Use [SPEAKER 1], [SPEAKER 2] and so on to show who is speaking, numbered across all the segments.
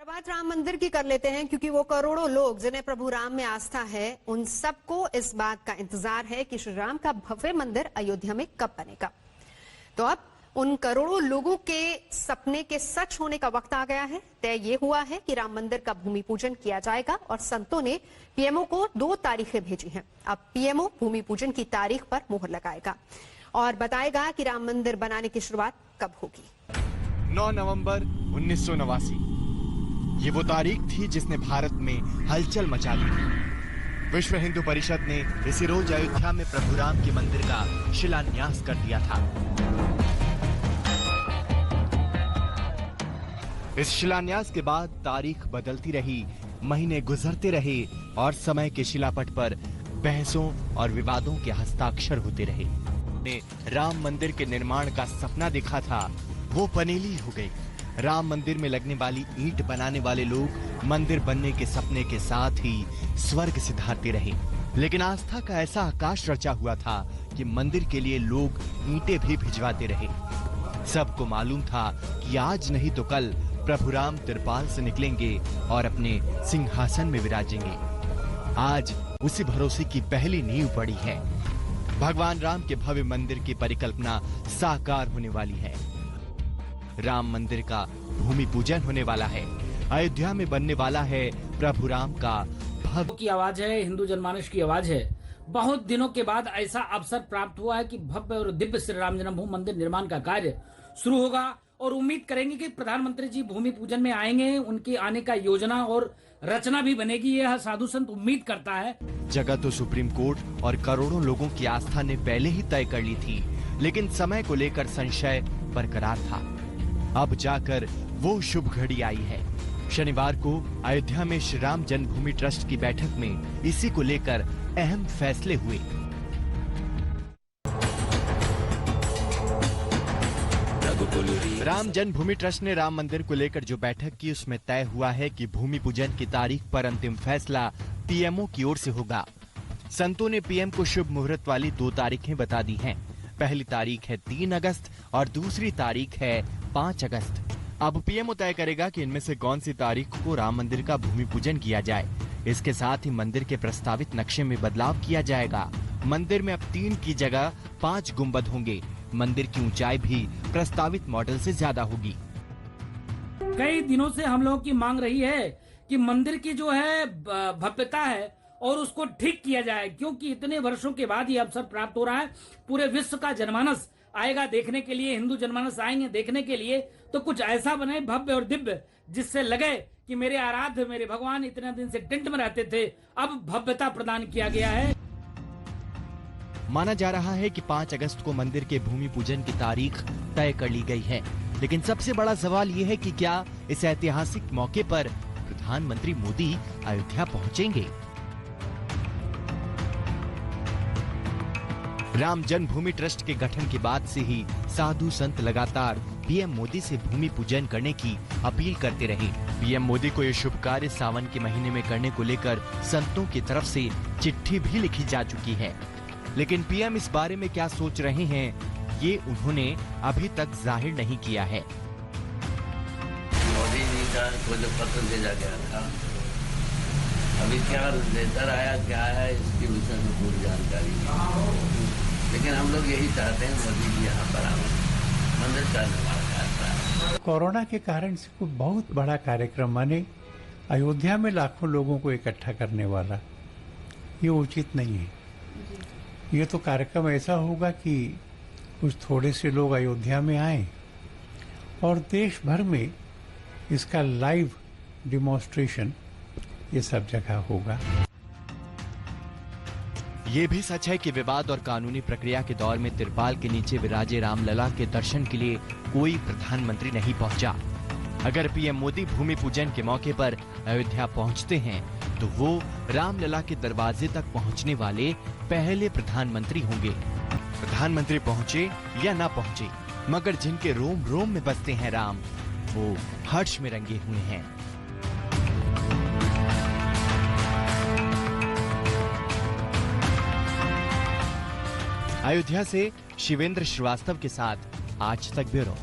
[SPEAKER 1] बात राम मंदिर की कर लेते हैं, क्योंकि वो करोड़ों लोग जिन्हें प्रभु राम में आस्था है, उन सबको इस बात का इंतजार है कि श्री राम का भव्य मंदिर अयोध्या में कब बनेगा। तो अब उन करोड़ों लोगों के सपने के सच होने का वक्त आ गया है। तय ये हुआ है कि राम मंदिर का भूमि पूजन किया जाएगा और संतों ने पीएमओ को 2 तारीखें भेजी हैं। अब पीएमओ भूमि पूजन की तारीख पर मुहर लगाएगा और बताएगा कि राम मंदिर बनाने की शुरुआत कब होगी।
[SPEAKER 2] 9 नवंबर 1989 ये वो तारीख थी जिसने भारत में हलचल मचा दी थी। विश्व हिंदू परिषद ने इसी रोज अयोध्या में प्रभु राम के मंदिर का शिलान्यास कर दिया था। इस शिलान्यास के बाद तारीख बदलती रही, महीने गुजरते रहे और समय के शिलापट पर बहसों और विवादों के हस्ताक्षर होते रहे। ने राम मंदिर के निर्माण का सपना देखा था, वो पनेली हो गई। राम मंदिर में लगने वाली ईंट बनाने वाले लोग मंदिर बनने के सपने के साथ ही स्वर्ग सिधारते रहे। लेकिन आस्था का ऐसा आकाश रचा हुआ था कि मंदिर के लिए लोग ईंटें भी भिजवाते रहे। सबको मालूम था कि आज नहीं तो कल प्रभु राम तिरपाल से निकलेंगे और अपने सिंहासन में विराजेंगे। आज उसी भरोसे की पहली नींव पड़ी है। भगवान राम के भव्य मंदिर की परिकल्पना साकार होने वाली है। राम मंदिर का भूमि पूजन होने वाला है। अयोध्या में बनने वाला है प्रभु राम का भव्य
[SPEAKER 3] की आवाज है, हिंदू जनमानस की आवाज है। बहुत दिनों के बाद ऐसा अवसर प्राप्त हुआ है कि भव्य और दिव्य श्री राम जन्मभूमि मंदिर निर्माण का कार्य शुरू होगा और उम्मीद करेंगे कि प्रधानमंत्री जी भूमि पूजन में आएंगे। उनके आने का योजना और रचना भी बनेगी, यह साधु संत उम्मीद करता है।
[SPEAKER 2] जगह तो सुप्रीम कोर्ट और करोड़ों लोगों की आस्था ने पहले ही तय कर ली थी, लेकिन समय को लेकर संशय बरकरार था। अब जाकर वो शुभ घड़ी आई है। शनिवार को अयोध्या में श्री राम जन्मभूमि ट्रस्ट की बैठक में इसी को लेकर अहम फैसले हुए। राम जन्मभूमि ट्रस्ट ने राम मंदिर को लेकर जो बैठक की, उसमें तय हुआ है कि भूमि पूजन की तारीख पर अंतिम फैसला पीएमओ की ओर से होगा। संतों ने पीएम को शुभ मुहूर्त वाली 2 तारीखें बता दी हैं। पहली तारीख है 3 अगस्त और दूसरी तारीख है 5 अगस्त। अब पीएमओ तय करेगा कि इनमें से कौन सी तारीख को राम मंदिर का भूमि पूजन किया जाए। इसके साथ ही मंदिर के प्रस्तावित नक्शे में बदलाव किया जाएगा। मंदिर में अब 3 की जगह 5 गुंबद होंगे। मंदिर की ऊंचाई भी प्रस्तावित मॉडल से ज्यादा होगी।
[SPEAKER 3] कई दिनों से हम लोगों की मांग रही है कि मंदिर की जो है भव्यता है और उसको ठीक किया जाए, क्योंकि इतने वर्षों के बाद ये अवसर प्राप्त हो रहा है। पूरे विश्व का जनमानस आएगा देखने के लिए, हिंदू जनमानस आएंगे देखने के लिए, तो कुछ ऐसा बने भव्य और दिव्य जिससे लगे कि मेरे आराध्य, मेरे भगवान इतने दिन से टेंट में रहते थे, अब भव्यता प्रदान किया गया है।
[SPEAKER 2] माना जा रहा है कि 5 अगस्त को मंदिर के भूमि पूजन की तारीख तय कर ली गई है। लेकिन सबसे बड़ा सवाल ये है कि क्या इस ऐतिहासिक मौके पर प्रधानमंत्री मोदी अयोध्या पहुंचेंगे? राम जन्मभूमि ट्रस्ट के गठन के बाद से ही साधु संत लगातार पीएम मोदी से भूमि पूजन करने की अपील करते रहे। पीएम मोदी को ये शुभ कार्य सावन के महीने में करने को लेकर संतों की तरफ से चिट्ठी भी लिखी जा चुकी है। लेकिन पीएम इस बारे में क्या सोच रहे हैं, ये उन्होंने अभी तक जाहिर नहीं किया है।
[SPEAKER 4] मोदी जी का को जो पत्र भेजा गया था, अभी क्या लेटर आया, क्या है, इसके विषय में पूरी जानकारी नहीं। लेकिन हम लोग यही चाहते हैं मोदी जी यहाँ पर आए, मंदिर का निर्माण करता है।
[SPEAKER 5] कोरोना के कारण से कोई बहुत बड़ा कार्यक्रम माने अयोध्या में लाखों लोगों को इकट्ठा करने वाला, ये उचित नहीं है। ये तो कार्यक्रम ऐसा होगा कि कुछ थोड़े से लोग अयोध्या में आए और देश भर में इसका लाइव डिमॉन्स्ट्रेशन ये सब जगह होगा।
[SPEAKER 2] ये भी सच है कि विवाद और कानूनी प्रक्रिया के दौर में तिरपाल के नीचे विराजे रामलला के दर्शन के लिए कोई प्रधानमंत्री नहीं पहुंचा। अगर पीएम मोदी भूमि पूजन के मौके पर अयोध्या पहुंचते हैं तो वो रामलला के दरवाजे तक पहुंचने वाले पहले प्रधानमंत्री होंगे। प्रधानमंत्री पहुंचे या ना पहुंचे, मगर जिनके रोम रोम में बसते हैं राम, वो हर्ष में रंगे हुए हैं। अयोध्या से शिवेंद्र श्रीवास्तव के साथ आज तक ब्यूरो।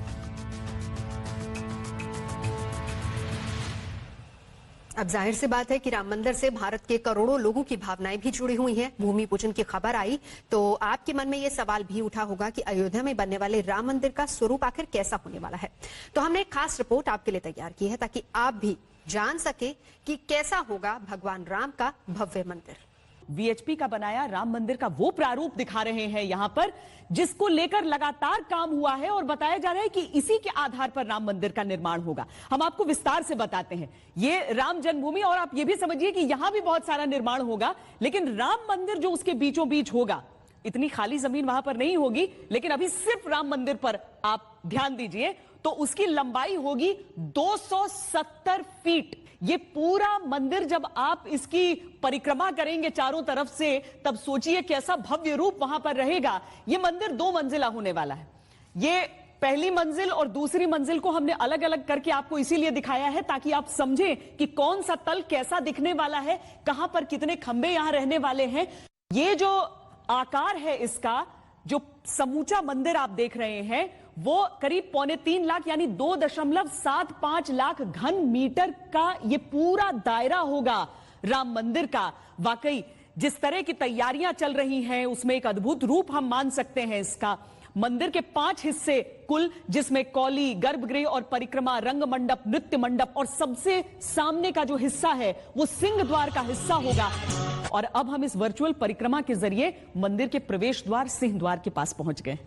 [SPEAKER 1] अब जाहिर सी बात है कि राम मंदिर से भारत के करोड़ों लोगों की भावनाएं भी जुड़ी हुई हैं। भूमि पूजन की खबर आई तो आपके मन में ये सवाल भी उठा होगा कि अयोध्या में बनने वाले राम मंदिर का स्वरूप आखिर कैसा होने वाला है। तो हमने एक खास रिपोर्ट आपके लिए तैयार की है ताकि आप भी जान सके कि कैसा होगा भगवान राम का भव्य मंदिर।
[SPEAKER 6] वीएचपी का बनाया राम मंदिर का वो प्रारूप दिखा रहे हैं यहां पर, जिसको लेकर लगातार काम हुआ है और बताया जा रहा है कि इसी के आधार पर राम मंदिर का निर्माण होगा। हम आपको विस्तार से बताते हैं। ये राम जन्मभूमि, और आप ये भी समझिए कि यहां भी बहुत सारा निर्माण होगा, लेकिन राम मंदिर जो उसके बीचों बीच होगा, इतनी खाली जमीन वहां पर नहीं होगी। लेकिन अभी सिर्फ राम मंदिर पर आप ध्यान दीजिए तो उसकी लंबाई होगी 270 फीट। ये पूरा मंदिर जब आप इसकी परिक्रमा करेंगे चारों तरफ से, तब सोचिए कैसा भव्य रूप वहां पर रहेगा। ये मंदिर 2 मंजिला होने वाला है। ये पहली मंजिल और दूसरी मंजिल को हमने अलग अलग करके आपको इसीलिए दिखाया है ताकि आप समझें कि कौन सा तल कैसा दिखने वाला है, कहां पर कितने खंबे यहां रहने वाले हैं। ये जो आकार है इसका, जो समूचा मंदिर आप देख रहे हैं, वो करीब 2.25 लाख यानी 2.75 लाख घन मीटर का ये पूरा दायरा होगा राम मंदिर का। वाकई जिस तरह की तैयारियां चल रही हैं उसमें एक अद्भुत रूप हम मान सकते हैं इसका। मंदिर के 5 हिस्से कुल, जिसमें कौली, गर्भगृह और परिक्रमा, रंग मंडप, नृत्य मंडप और सबसे सामने का जो हिस्सा है वो सिंह द्वार का हिस्सा होगा। और अब हम इस वर्चुअल परिक्रमा के जरिए मंदिर के प्रवेश द्वार सिंह द्वार के पास पहुंच गए।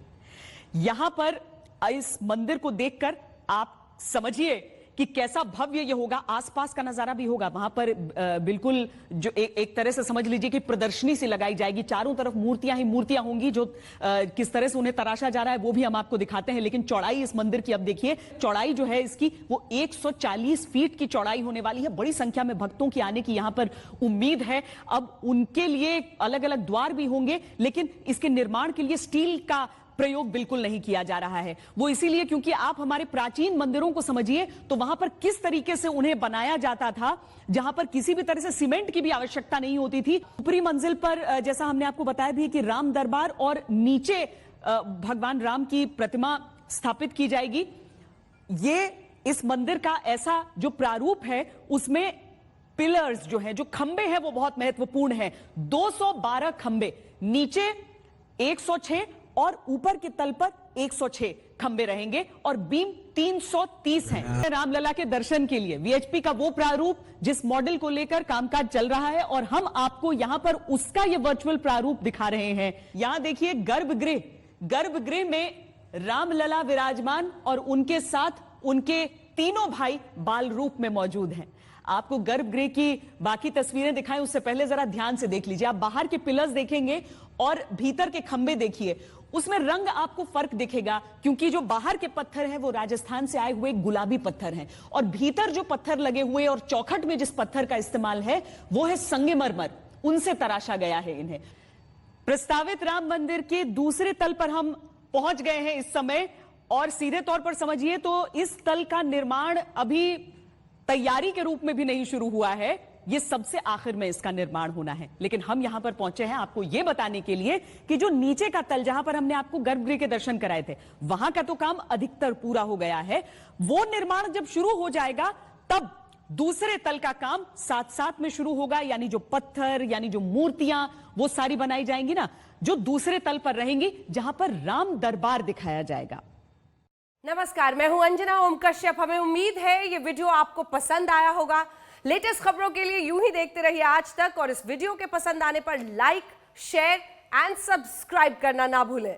[SPEAKER 6] यहां पर इस मंदिर को देखकर आप समझिए कि कैसा भव्य ये होगा। आसपास का नजारा भी होगा वहां पर, बिल्कुल जो एक तरह से समझ लीजिए कि प्रदर्शनी सी लगाई जाएगी। चारों तरफ मूर्तियां ही मूर्तियां होंगी, जो किस तरह से उन्हें तराशा जा रहा है वो भी हम आपको दिखाते हैं। लेकिन चौड़ाई इस मंदिर की अब देखिए, चौड़ाई जो है इसकी वो 140 फीट की चौड़ाई होने वाली है। बड़ी संख्या में भक्तों की आने की यहां पर उम्मीद है। अब उनके लिए अलग अलग द्वार भी होंगे, लेकिन इसके निर्माण के लिए स्टील का प्रयोग बिल्कुल नहीं किया जा रहा है। वो इसीलिए क्योंकि आप हमारे प्राचीन मंदिरों को समझिए तो वहां पर किस तरीके से उन्हें बनाया जाता था, जहां पर किसी भी तरह से सीमेंट की भी आवश्यकता नहीं होती थी। ऊपरी मंजिल पर जैसा हमने आपको बताया भी कि राम दरबार और नीचे भगवान राम की प्रतिमा स्थापित की जाएगी। ये इस मंदिर का ऐसा जो प्रारूप है उसमें पिलर्स जो है, जो खंबे हैं वो बहुत महत्वपूर्ण है। 212 खंबे, नीचे 106 और ऊपर के तल पर 106 खंबे रहेंगे और बीम 330 हैं। रामलला के दर्शन के लिए वीएचपी का वो प्रारूप जिस मॉडल को लेकर कामकाज चल रहा है, और हम आपको यहां पर उसका ये वर्चुअल प्रारूप दिखा रहे हैं। यहां देखिए गर्भगृह, गर्भगृह में रामलला विराजमान और उनके साथ उनके तीनों भाई बाल रूप में मौजूद हैं। आपको गर्भगृह की बाकी तस्वीरें दिखाएं उससे पहले जरा ध्यान से देख लीजिए। आप बाहर के पिलर्स देखेंगे और भीतर के खंबे देखिए, उसमें रंग आपको फर्क दिखेगा, क्योंकि जो बाहर के पत्थर हैं वो राजस्थान से आए हुए गुलाबी पत्थर हैं, और भीतर जो पत्थर लगे हुए और चौखट में जिस पत्थर का इस्तेमाल है वो है संगमरमर, उनसे तराशा गया है इन्हें। प्रस्तावित राम मंदिर के दूसरे तल पर हम पहुंच गए हैं इस समय, और सीधे तौर पर समझिए तो इस तल का निर्माण अभी तैयारी के रूप में भी नहीं शुरू हुआ है, ये सबसे आखिर में इसका निर्माण होना है। लेकिन हम यहां पर पहुंचे हैं आपको यह बताने के लिए कि जो नीचे का तल, जहां पर हमने आपको गर्भगृह के दर्शन कराए थे, वहां का तो काम अधिकतर पूरा हो गया है। वो निर्माण जब शुरू हो जाएगा तब दूसरे तल का काम साथ साथ में शुरू होगा, यानी जो पत्थर, यानी जो मूर्तियां वो सारी बनाई जाएंगी ना, जो दूसरे तल पर रहेंगी, जहां पर राम दरबार दिखाया जाएगा।
[SPEAKER 7] नमस्कार, मैं हूं अंजना ओम कश्यप। हमें उम्मीद है ये वीडियो आपको पसंद आया होगा। लेटेस्ट खबरों के लिए यूं ही देखते रहिए आज तक, और इस वीडियो के पसंद आने पर लाइक, शेयर एंड सब्सक्राइब करना ना भूलें।